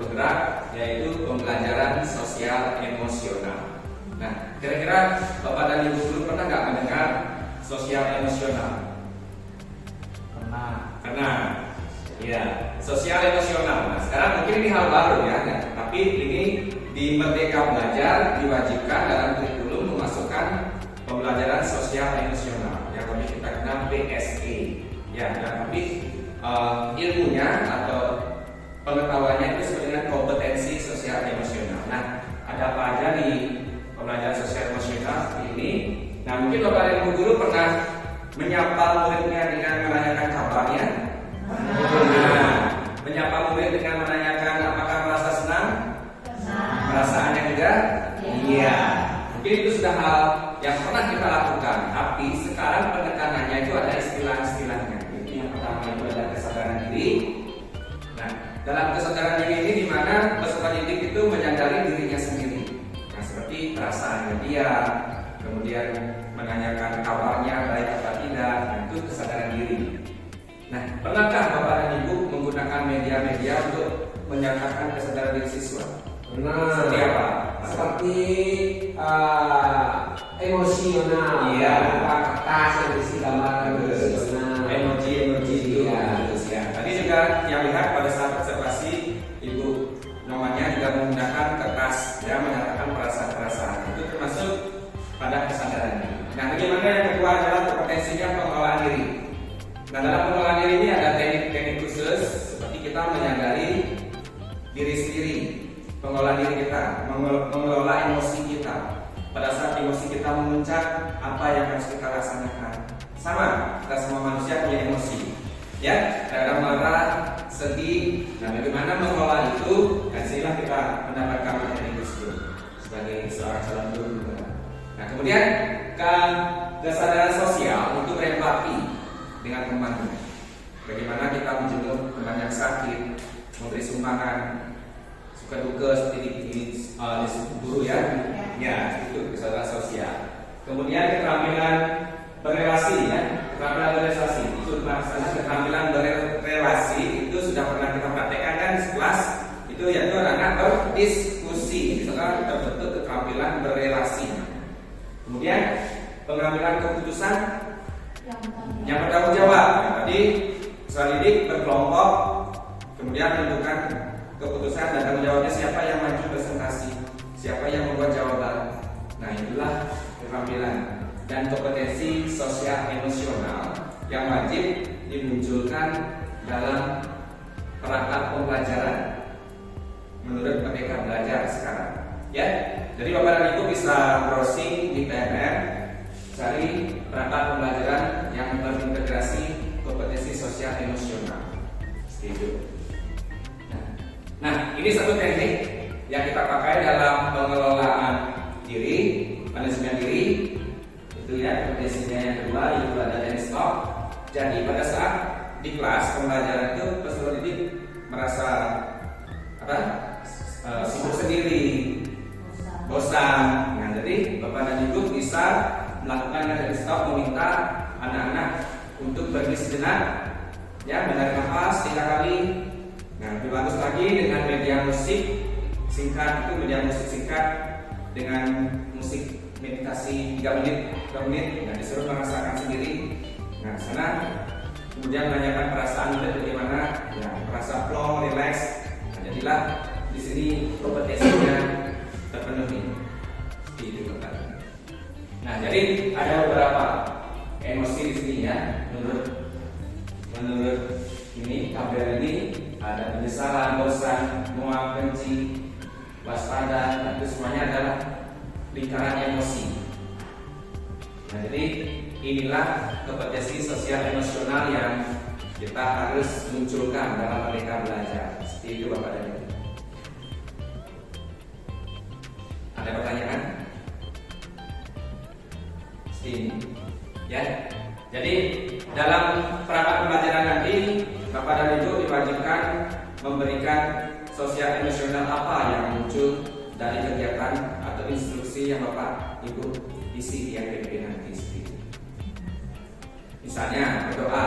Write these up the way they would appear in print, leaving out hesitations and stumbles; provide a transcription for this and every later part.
bergerak, yaitu pembelajaran sosial emosional. Nah, kira-kira Bapak dan Ibu guru pernah nggak mendengar sosial emosional? Pernah. Ya, sosial emosional. Nah, sekarang mungkin ini hal baru ya, nah, tapi ini di Merdeka Belajar diwajibkan dalam kurikulum memasukkan pembelajaran sosial emosional yang kami kita kenal PSE. Ya, tapi ilmunya atau pengetahuannya itu sebenarnya kompetensi sosial emosional. Nah, ada apa aja di pembelajaran sosial emosional ini? Nah, mungkin Bapak dan Ibu guru pernah menyapa muridnya dengan menanyakan kabarnya. Nah, menyapa murid dengan menanyakan apakah merasa senang? Perasaannya juga? Iya. Mungkin itu sudah hal yang pernah kita lakukan, tapi sekarang penekanannya itu ada istilah-istilahnya. Yang pertama itu ada kesadaran diri. Nah, dalam kesadaran diri ini di mana peserta didik itu menyadari dirinya sendiri. Nah, seperti perasaannya dia, kemudian menanyakan kabarnya baik atau tidak, nah, itu kesadaran diri. Nah, pernahkah Bapak dan Ibu menggunakan media-media untuk menyatakan kesadaran diri siswa? Benar. Seperti apa? Seperti emosional. Iya. Kertas yang berisi gambar emosional. Emoji itu. Iya. Ya. Tadi juga yang lihat pada saat observasi Ibu namanya juga menggunakan kertas ya menyatakan perasaan-perasaan. Itu termasuk pada kesadaran diri. Nah, bagaimana yang kedua adalah kompetensinya pengelolaan diri. Nah, dalam pengelolaan diri ini ada teknik-teknik khusus seperti kita menyadari diri sendiri, pengelolaan diri kita, mengelola emosi kita. Pada saat emosi kita memuncak, apa yang harus kita laksanakan? Sama, kita semua manusia punya emosi. Ya, kadang marah, sedih. Nah, bagaimana mengelola itu? Dan sinilah kita mendapatkan materi tersebut sebagai seorang calon guru. Nah, kemudian kesadaran sosial untuk berempati dengan teman. Bagaimana kita menjenguk teman yang sakit, memberi sumbangan, suka duka seperti di guru ya. Ya, itu kesadaran sosial. Kemudian keterampilan berrelasi ya, keterampilan berrelasi itu maksudnya keterampilan berrelasi itu sudah pernah kita praktekkan kan di kelas itu yaitu anak berdiskusi. Misalkan terbentuk keterampilan berrelasi. Kemudian pengambilan keputusan yang bertanggung jawab. Nah, tadi soal didik berkelompok, kemudian menentukan keputusan dan tanggung jawabnya siapa yang maju presentasi, siapa yang membuat jawaban. Nah, itulah keterampilan dan kompetensi sosial emosional yang wajib dimunculkan dalam perangkat pembelajaran menurut Merdeka Belajar sekarang. Ya, jadi Bapak dan Ibu bisa browsing di PMR, cari perangkat pembelajaran yang terintegrasi kompetensi sosial emosional. Setuju. Nah, ini satu teknik yang kita pakai dalam pengelolaan diri, manajemen diri. Itu ya, kompetensinya yang kedua itu ada dari stop. Jadi pada saat di kelas pembelajaran itu peserta didik merasa sibuk sendiri, bosan. Nah, jadi Bapak dan Ibu bisa melakukan dari stop, meminta anak-anak untuk berhenti sejenak, ya, menarik nafas 3 kali. Nah, lebih bagus lagi dengan media musik singkat, itu media musik singkat dengan musik meditasi 3 menit. Nah, disuruh merasakan sendiri. Nah, sana kemudian menanyakan perasaan kita bagaimana, ya, merasa flow, relax. Nah, jadilah di sini kompetensinya terpenuhi. Itu Bapak. Nah, jadi ada beberapa emosi di sini ya. Menurut ini tabel ini ada penyesalan, bosan, muak, benci, waspada, itu semuanya adalah lingkaran emosi. Nah, jadi inilah kompetensi sosial emosional yang kita harus munculkan dalam Merdeka Belajar. Seperti itu Bapak dan Ibu. Ada pertanyaan? Seperti ini, ya. Jadi dalam perangkat pembelajaran nanti Bapak dan Ibu diwajibkan memberikan sosial emosional apa yang muncul dari kegiatan atau instruksi yang Bapak Ibu isi di MPP nanti. Misalnya berdoa,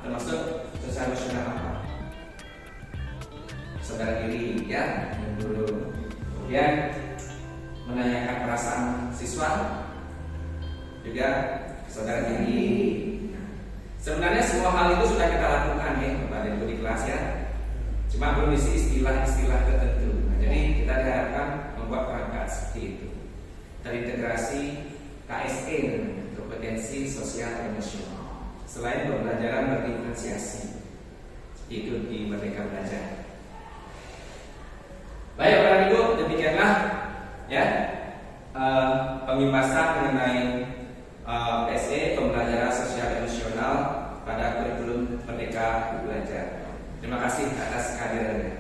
termasuk sosial emosional apa? saudara diri, ya, guru. Kemudian menanyakan perasaan siswa, juga saudara diri. Sebenarnya semua hal itu sudah kita lakukan ya kepada ibu di kelas ya. Cuma belum isi istilah-istilah tertentu. Nah, jadi kita diharapkan membuat perangkat seperti itu. Terintegrasi KSE, kompetensi sosial emosional. Selain pembelajaran berdiferensiasi, itu di Merdeka Belajar. Baik Bapak Ibu, demikianlah ya pembahasan mengenai PSE, pembelajaran sosial emosional pada kurikulum Merdeka Belajar. Terima kasih atas kehadirannya.